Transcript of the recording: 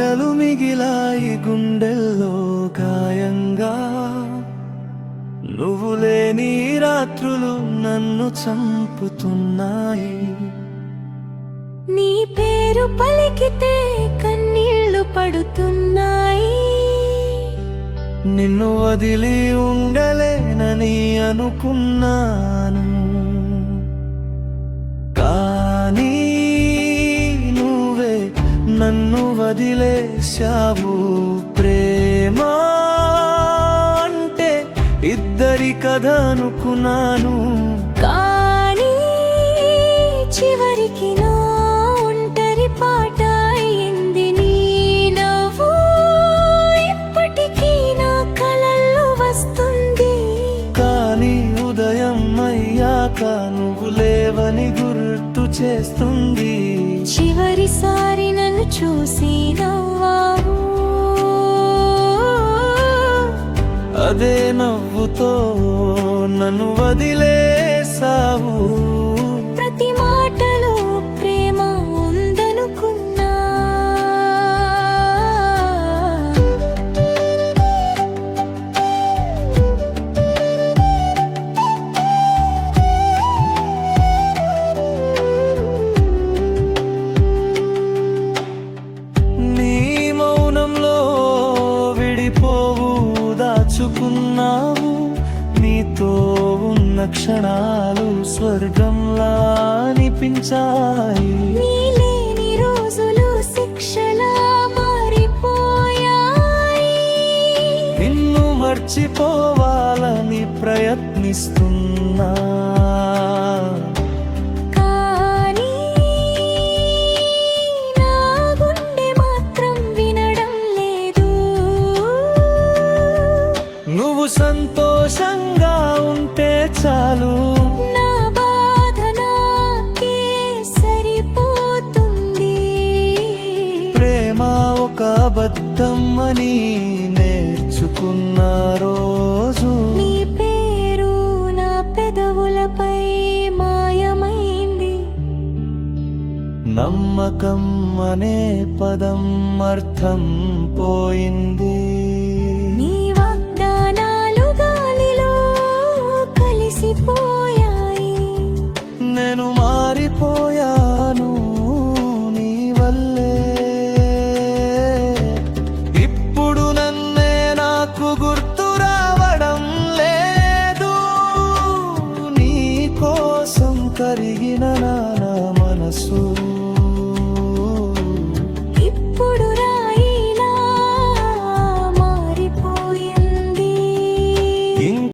మాటలు మిగిలాయి గుండెల్లో గాయంగా. నువ్వు లేని రాత్రులు నన్ను చంపుతున్నాయి. నీ పేరు పలికితే కన్నీళ్లు పడుతున్నాయి. నిన్ను వదిలి ఉండలేనని అనుకున్నాను, కానీ నువ్వే నన్ను వదిలేశావు. ప్రేమ అంటే ఇద్దరి కథ అనుకున్నాను, కానీ చివరికి నా ఒంటరి పాట అయింది నీ నవ్వు. ఇప్పటికీ నా కలల్లో వస్తుంది, కానీ ఉదయం అయ్యాక నువ్వు లేవని గుర్తు చేస్తుంది. చివరిసారి నన్ను చూసి నవ్వావు, అదే నవ్వుతో నన్ను వదిలేసావు. ప్రతి మాటలో ప్రేమ ఉందనుకున్నా. నీ మౌనంలో విడిపోవు దాచుకున్నావు. నీతో ఉన్న క్షణాలు స్వర్గంలా అనిపించాయి. నీ లేని రోజులు శిక్షలా మారిపోయాయి. నిన్ను మర్చిపోవాలని ప్రయత్నిస్తున్నా, కానీ నా గుండె మాత్రం వినడం లేదు. నువ్వు సంతోషంగా ఉంటే చాలు. నా బాధ నాకే సరిపోతుంది. ప్రేమ ఒక అబద్ధం అని నేర్చుకున్న రోజు నీ పేరు నా పెదవులపై మాయమైంది. నమ్మకం అనే పదం అర్థం పోయింది. నీ వాగ్దానాలు గాలిలో కలిసిపోయాయి. నేను మారిపోయాను నీ వల్లే. ఇప్పుడు నన్నే నాకు గుర్తు రావడం లేదు. నీ కోసం కరిగిన నా